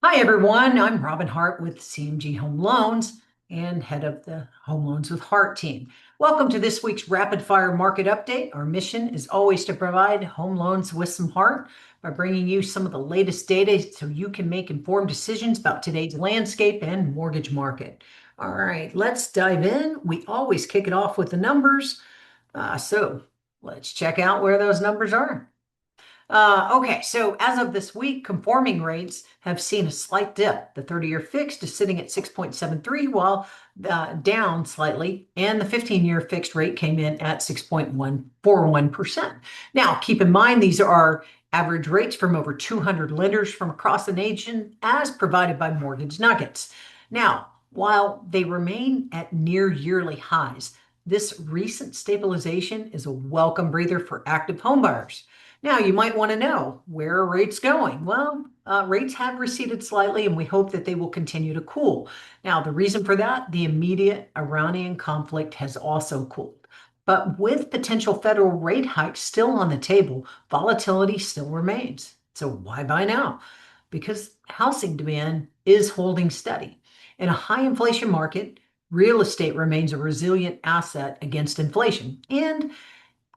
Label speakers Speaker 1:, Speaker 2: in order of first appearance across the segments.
Speaker 1: Hi, everyone. I'm Robin Hart with CMG Home Loans and head of the Home Loans with Hart team. Welcome to this week's Rapid Fire Market Update. Our mission is always to provide home loans with some heart by bringing you some of the latest data so you can make informed decisions about today's landscape and mortgage market. All right, let's dive in. We always kick it off with the numbers. So let's check out where those numbers are. Okay, so as of this week, conforming rates have seen a slight dip. The 30-year fixed is sitting at 6.73, while down slightly, and the 15-year fixed rate came in at 6.141%. Now, keep in mind, these are average rates from over 200 lenders from across the nation as provided by Mortgage Nuggets. Now, while they remain at near yearly highs, this recent stabilization is a welcome breather for active homebuyers. Now, you might want to know, where are rates going? Well, rates have receded slightly, and we hope that they will continue to cool. Now, the reason for that, the immediate Iranian conflict has also cooled. But with potential federal rate hikes still on the table, volatility still remains. So why buy now? Because housing demand is holding steady. In a high inflation market, real estate remains a resilient asset against inflation. And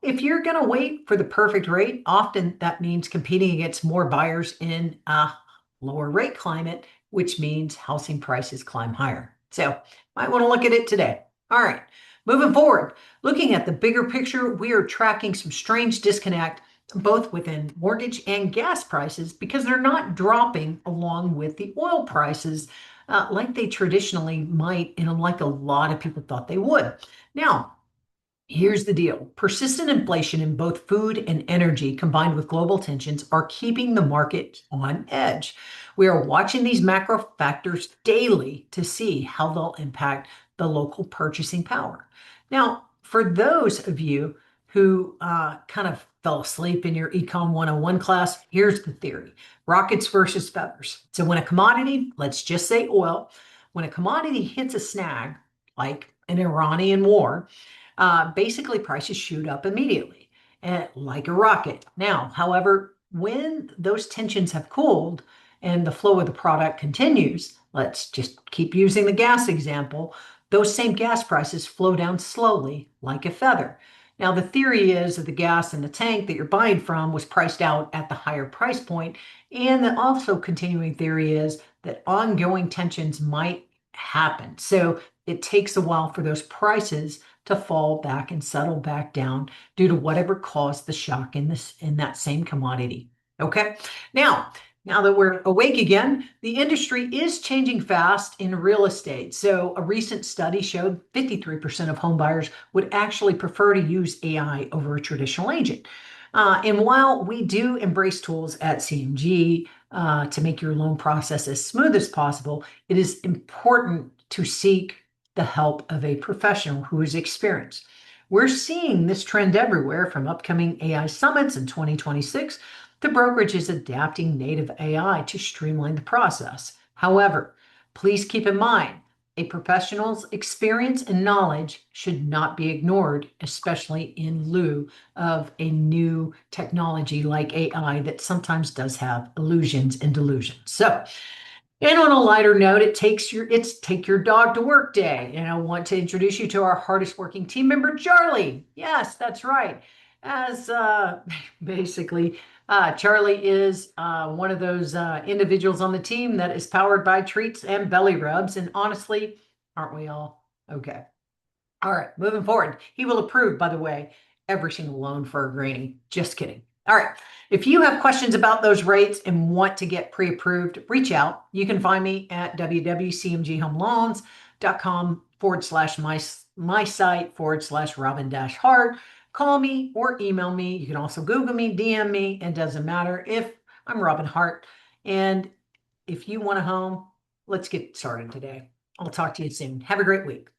Speaker 1: if you're going to wait for the perfect rate, often that means competing against more buyers in a lower rate climate, which means housing prices climb higher. So, might want to look at it today. All right, moving forward, looking at the bigger picture, we are tracking some strange disconnect both within mortgage and gas prices because they're not dropping along with the oil prices like they traditionally might, and like a lot of people thought they would. Now, here's the deal. Persistent inflation in both food and energy, combined with global tensions, are keeping the market on edge. We are watching these macro factors daily to see how they'll impact the local purchasing power. Now, for those of you who kind of fell asleep in your Econ 101 class, here's the theory: rockets versus feathers. So, when a commodity, let's just say oil, when a commodity hits a snag, like an Iranian war, basically prices shoot up immediately, like a rocket. Now, however, when those tensions have cooled and the flow of the product continues, let's just keep using the gas example, those same gas prices flow down slowly like a feather. Now, the theory is that the gas in the tank that you're buying from was priced out at the higher price point, and the also continuing theory is that ongoing tensions might happen. So it takes a while for those prices to fall back and settle back down due to whatever caused the shock in that same commodity. Okay. Now that we're awake again, the industry is changing fast in real estate. So a recent study showed 53% of home buyers would actually prefer to use AI over a traditional agent. And while we do embrace tools at CMG to make your loan process as smooth as possible, it is important to seek the help of a professional who is experienced. We're seeing this trend everywhere, from upcoming AI summits in 2026 to brokerages adapting native AI to streamline the process. However, please keep in mind, a professional's experience and knowledge should not be ignored, especially in lieu of a new technology like AI that sometimes does have illusions and delusions. So, and on a lighter note, it's take your dog to work day. And I want to introduce you to our hardest working team member, Charlie. Yes, that's right. As basically, Charlie is one of those individuals on the team that is powered by treats and belly rubs. And honestly, aren't we all? Okay. All right, moving forward. He will approve, by the way, every single loan for a granny. Just kidding. All right. If you have questions about those rates and want to get pre-approved, reach out. You can find me at www.cmghomeloans.com/my site /Robin Hart. Call me or email me. You can also Google me, DM me. It doesn't matter if I'm Robin Hart. And if you want a home, let's get started today. I'll talk to you soon. Have a great week.